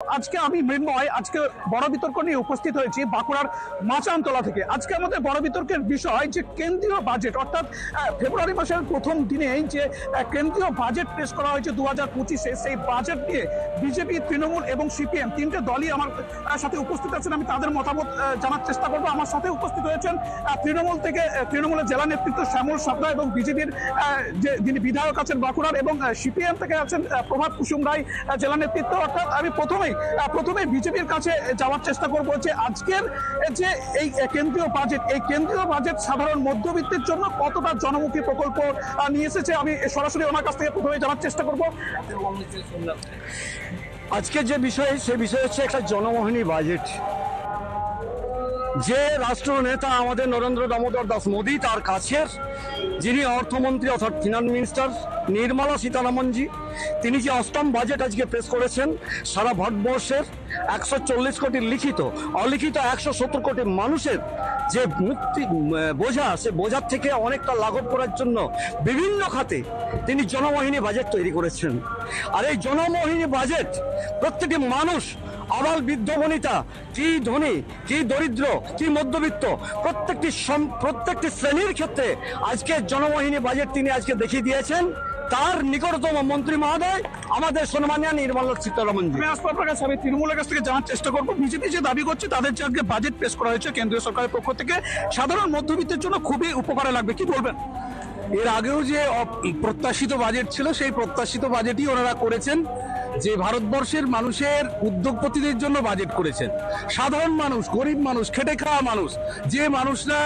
আজকে আমি মৃন্ময় আজকে বড় বিতর্ক নিয়ে উপস্থিত হয়েছি বাঁকুড়ার মাচানতলা থেকে। আজকে আমাদের বড় বিতর্কের বিষয় যে কেন্দ্রীয় বাজেট, অর্থাৎ ফেব্রুয়ারি মাসের প্রথম দিনেই যে কেন্দ্রীয় বাজেট পেশ করা হয়েছে 2025-এ, সেই বাজেট নিয়ে বিজেপি, তৃণমূল এবং সিপিএম তিনটে দলই আমার সাথে উপস্থিত আছেন। আমি তাদের মতামত জানার চেষ্টা করবো। আমার সাথে উপস্থিত হয়েছেন তৃণমূলের জেলা নেতৃত্ব শ্যামল সাবদা এবং বিজেপির যিনি বিধায়ক আছেন বাঁকুড়ার, এবং সিপিএম থেকে আছেন প্রভাত কুসুম রায় জেলা নেতৃত্ব। অর্থাৎ আমি প্রথমে বিজেপির কাছে যাওয়ার চেষ্টা করবো যে আজকের যে এই কেন্দ্রীয় বাজেট সাধারণ মধ্যবিত্তের জন্য কতটা জনমুখী প্রকল্প নিয়ে এসেছে। আমি সরাসরি ওনার কাছ থেকে প্রথমে জানার চেষ্টা করবো। আজকে যে বিষয়, সে বিষয় হচ্ছে একটা জনমোহিনী বাজেট। যে রাষ্ট্র নেতা আমাদের নরেন্দ্র দামোদর দাস মোদী, তার কাছের যিনি অর্থমন্ত্রী অর্থাৎ ফিনান্স মিনিস্টার নির্মলা সীতারামনজি, তিনি যে অষ্টম বাজেট আজকে পেশ করেছেন সারা ভারতবর্ষের 140 কোটি লিখিত অলিখিত 170 কোটি মানুষের যে মুক্তি বোঝা, সে বোঝার থেকে অনেকটা লাঘব করার জন্য বিভিন্ন খাতে তিনি জনমোহিনী বাজেট তৈরি করেছেন। আর এই জনমোহিনী বাজেট প্রত্যেকটি মানুষ, আবাল বৃদ্ধ বনিতা, কি ধনী কি দরিদ্র কি মধ্যবিত্ত, প্রত্যেকটি শ্রেণীর ক্ষেত্রে আজকে জনমোহিনী বাজেট তিনি আজকে দেখিয়ে দিয়েছেন। তার নিকটতম মন্ত্রী মহোদয় আমাদের সম্মানীয় নির্মলা সীতারামন। আমি তৃণমূলের কাছ থেকে জানার চেষ্টা করবো, বিজেপি যে দাবি করছে তাদের যে আজকে বাজেট পেশ করা হয়েছে কেন্দ্রীয় সরকারের পক্ষ থেকে সাধারণ মধ্যবিত্তের জন্য খুবই উপকারে লাগবে, কি বলবেন? এর আগেও যে প্রত্যাশিত বাজেট ছিল, সেই প্রত্যাশিত বাজেটই ওনারা করেছেন। যে ভারতবর্ষের মানুষের উদ্যোগপতিদের জন্য বাজেট করেছেন, সাধারণ মানুষ, গরিব মানুষ, খেটে খাওয়া মানুষ, যে মানুষরা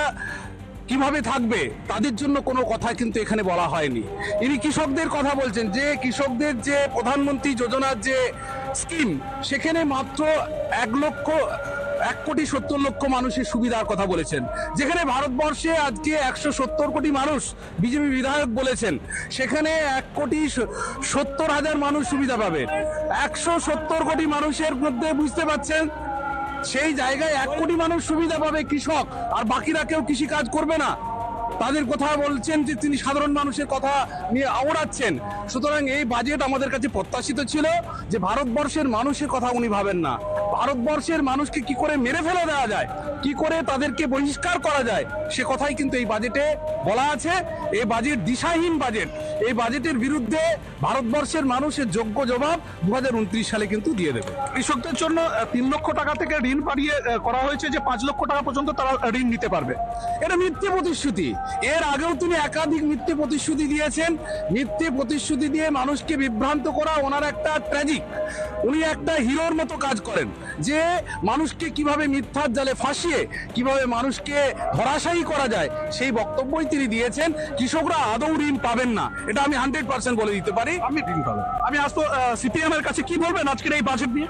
কিভাবে থাকবে তাদের জন্য কোনো কথা কিন্তু এখানে বলা হয়নি। ইনি কৃষকদের কথা বলছেন, যে কৃষকদের যে প্রধানমন্ত্রী যোজনার যে স্কিম, সেখানে মাত্র 1,70,00,000 মানুষের সুবিধার কথা বলেছেন। যেখানে ভারতবর্ষে আজকে 170 কোটি মানুষ, বিজেপি বিধায়ক বলেছেন সেখানে 1,70,00,000 মানুষ সুবিধা পাবে। 170 কোটি মানুষের মধ্যে বুঝতে পারছেন, সেই জায়গায় 1 কোটি মানুষ সুবিধা পাবে কৃষক, আর বাকিরা কেউ কৃষি কাজ করবে না। তাদের কথা বলছেন যে তিনি সাধারণ মানুষের কথা নিয়ে আওড়াচ্ছেন। সুতরাং এই বাজেট আমাদের কাছে প্রত্যাশিত ছিল যে ভারতবর্ষের মানুষের কথা উনি ভাবেন না। ভারতবর্ষের মানুষকে কি করে মেরে ফেলে দেওয়া যায়, কি করে তাদেরকে বহিষ্কার করা যায়, সে কথাই কিন্তু এই বাজেটে বলা আছে। এই বাজেট দিশাহীন বাজেট। এই বাজেটের বিরুদ্ধে ভারতবর্ষের মানুষের যোগ্য জবাব 2029 সালে কিন্তু দিয়ে দেবে। কৃষকদের জন্য 3 লক্ষ টাকা থেকে ঋণ বাড়িয়ে করা হয়েছে যে 5 লক্ষ টাকা পর্যন্ত তারা ঋণ নিতে পারবে। এটা মিথ্যে প্রতিশ্রুতি। এর আগেও তিনি একাধিক মিথ্যে প্রতিশ্রুতি দিয়েছেন। মিথ্যে প্রতিশ্রুতি দিয়ে মানুষকে বিভ্রান্ত করা ওনার একটা ট্র্যাজিক। উনি একটা হিরোর মতো কাজ করেন, যে মানুষকে কিভাবে মিথ্যার জালে ফাঁসিয়ে কিভাবে মানুষকে ধরাশায়ী করা যায়, সেই বক্তব্যই তিনি দিয়েছেন। কৃষকরা আদৌ ঋণ পাবেন না, এটা আমি 100% বলে দিতে পারি। আমি আসবো সিপিএম এর কাছে, কি বলবেন আজকের এই বাজেট নিয়ে?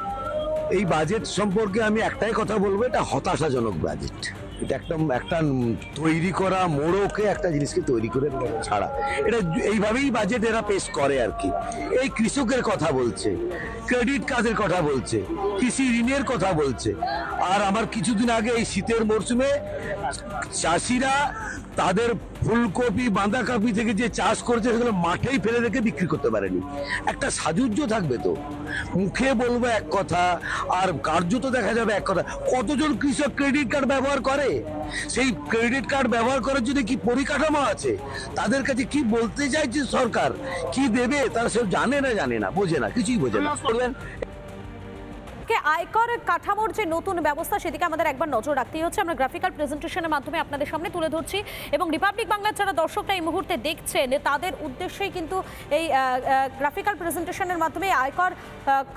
এই বাজেট সম্পর্কে আমি একটাই কথা বলবো, এটা হতাশাজনক বাজেট। এটা একটা তৈরি করা মোড়কে একটা জিনিসকে তৈরি করে ছাড়া, এটা এইভাবেই বাজেট এরা পেশ করে আর কি। এই কৃষকের কথা বলছে, ক্রেডিট কার্ডের কথা বলছে, কৃষি ঋণের কথা বলছে। আর আমার কিছুদিন আগে এই শীতের মরশুমে চাষিরা তাদের ফুলকপি বাঁধাকপি থেকে যে চাষ করেছে সেগুলো মাঠেই ফেলে রেখে বিক্রি করতে পারেনি। একটা সাজুজ্য থাকবে তো, মুখে বলবো এক কথা আর কার্যত দেখা যাবে এক কথা। কতজন কৃষক ক্রেডিট কার্ড ব্যবহার করে? সেই ক্রেডিট কার্ড ব্যবহার করার জন্য কি পরিকাঠামো আছে? তাদের কাছে কি বলতে চাইছে সরকার, কি দেবে, তারা সব জানে না, বোঝে না, কিছুই বোঝে না। আয়কর কাঠামোর যে নতুন ব্যবস্থা, সেদিকে আমাদের একবার নজর রাখতেই হচ্ছে। আমরা গ্রাফিক্যাল প্রেজেন্টেশনের মাধ্যমে আপনাদের সামনে তুলে ধরছি, এবং রিপাবলিক বাংলার যারা দর্শকরা এই মুহূর্তে দেখছেন তাদের উদ্দেশ্যেই কিন্তু এই গ্রাফিক্যাল প্রেজেন্টেশনের মাধ্যমে আয়কর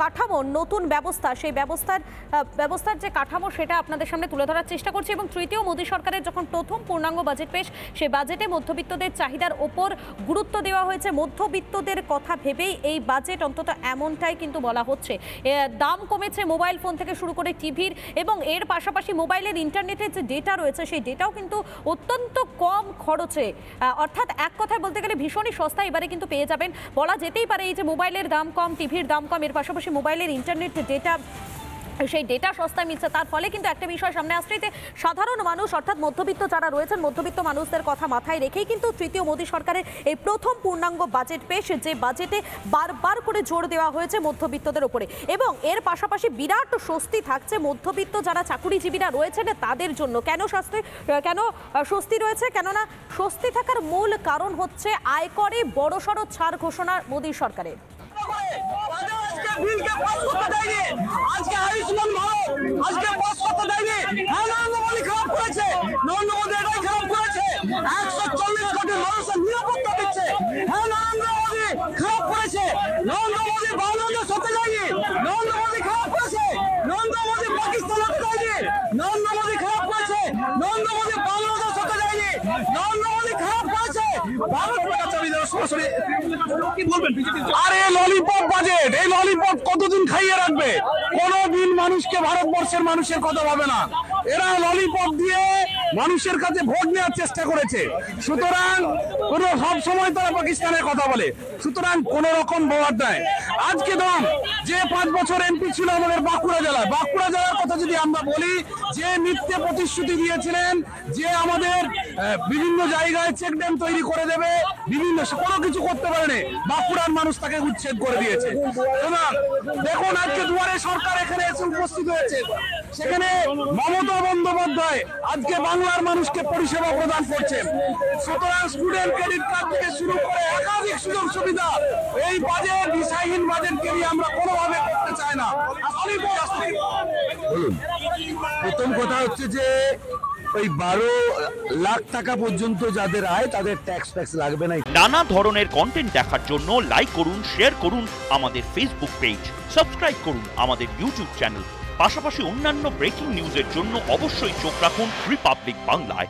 কাঠামোর নতুন ব্যবস্থা, সেই ব্যবস্থার যে কাঠামো সেটা আপনাদের সামনে তুলে ধরার চেষ্টা করছি। এবং তৃতীয় মোদী সরকারের যখন প্রথম পূর্ণাঙ্গ বাজেট পেশ, সেই বাজেটে মধ্যবিত্তদের চাহিদার ওপর গুরুত্ব দেওয়া হয়েছে। মধ্যবিত্তদের কথা ভেবেই এই বাজেট, অন্তত এমনটাই কিন্তু বলা হচ্ছে। দাম কমেছে মোবাইল ফোন থেকে শুরু করে টিভির, এবং এর পাশাপাশি মোবাইলের ইন্টারনেটের যে ডেটা রয়েছে সেই ডেটাও কিন্তু অত্যন্ত কম খরচে, অর্থাৎ এক কথায় বলতে গেলে ভীষণই সস্তা এবারে কিন্তু পেয়ে যাবেন। বলা যেতেই পারে এই যে মোবাইলের দাম কম, টিভির দাম কম, এর পাশাপাশি মোবাইলের ইন্টারনেট ডেটা সেই ডেটা সস্তায় মিলছে, তার ফলে কিন্তু একটা বিষয় সামনে আসছে যে সাধারণ মানুষ অর্থাৎ মধ্যবিত্ত যারা রয়েছেন, মধ্যবিত্ত মানুষদের কথা মাথায় রেখেই কিন্তু তৃতীয় মোদী সরকারের এই প্রথম পূর্ণাঙ্গ বাজেট পেশ, যে বাজেটে বারবার করে জোর দেওয়া হয়েছে মধ্যবিত্তদের উপরে। এবং এর পাশাপাশি বিরাট স্বস্তি থাকছে মধ্যবিত্ত যারা চাকুরিজীবীরা রয়েছেন তাদের জন্য। কেন স্বস্তি রয়েছে? কেননা স্বস্তি থাকার মূল কারণ হচ্ছে আয়করে বড়সড় ছাড় ঘোষণা মোদী সরকারের। আজকে আয়ুষ্মান ভারত আজকে পাস করতে দেয়নি। নরেন্দ্র মোদী খারাপ করেছে, নরেন্দ্র মোদী এটাই খারাপ করেছে। 140 কোটি মানুষের নিরাপত্তা দিচ্ছে। হ্যাঁ, নরেন্দ্র মোদী খারাপ করেছে। নরেন্দ্র মোদী বাংলাদেশ হতে যায়নি। নরেন্দ্র মোদী খারাপ করেছে। নরেন্দ্র মোদী পাকিস্তান হতে যায়নি। নরেন্দ্র মোদী খারাপ করেছে। নরেন্দ্র মোদী বাংলাদেশ হতে যায়নি। নরেন্দ্র মোদী খারাপ করেছে। আরে ললিপপ বাজেট, এই ললিপপ কতদিন খাইয়ে রাখবে? কোনদিন মানুষকে, ভারতবর্ষের মানুষের কথা ভাবে না। এরা ললিপপ দিয়ে মানুষের কাছে ভোট নেওয়ার চেষ্টা করেছে। সুতরাং সব সময় তারা পাকিস্তানের কথা বলে, সুতরাং কোন রকম বলার নাই। আজকে দাম যে 5 বছর এমপি ছিল আমাদের বাঁকুড়া জেলার কথা যদি আমরা বলি, যে মিথ্যে প্রতিশ্রুতি দিয়েছিলেন যে আমাদের বিভিন্ন জায়গায় চেক ড্যাম তৈরি করে দেবে, বিভিন্ন কোনো কিছু করতে পারেনি, বাঁকুড়ার মানুষ তাকে উচ্ছেদ করে দিয়েছে। দেখুন আজকে দুয়ারে সরকার এখানে এসে উপস্থিত হয়েছে, সেখানে মমতা বন্দ্যোপাধ্যায় আজকে বাংলার মানুষকে পরিষেবা প্রদান করছেন। সুতরাং স্টুডেন্ট ক্রেডিট কার্ড থেকে শুরু করে একাধিক সুযোগ সুবিধা, এই বাজেট দিশাহীন বাজেটকে নিয়ে আমরা কোনোভাবে করতে চাই না। বলুন, প্রথম কথা হচ্ছে যে ওই 12 লাখ টাকা পর্যন্ত যাদের আয় তাদের ট্যাক্স লাগবে না। নানা ধরনের কন্টেন্ট দেখার জন্য লাইক করুন, শেয়ার করুন আমাদের ফেসবুক পেজ, সাবস্ক্রাইব করুন আমাদের ইউটিউব চ্যানেল। পাশাপাশি অন্যান্য ব্রেকিং নিউজের জন্য অবশ্যই চোখ রাখুন রিপাবলিক বাংলায়।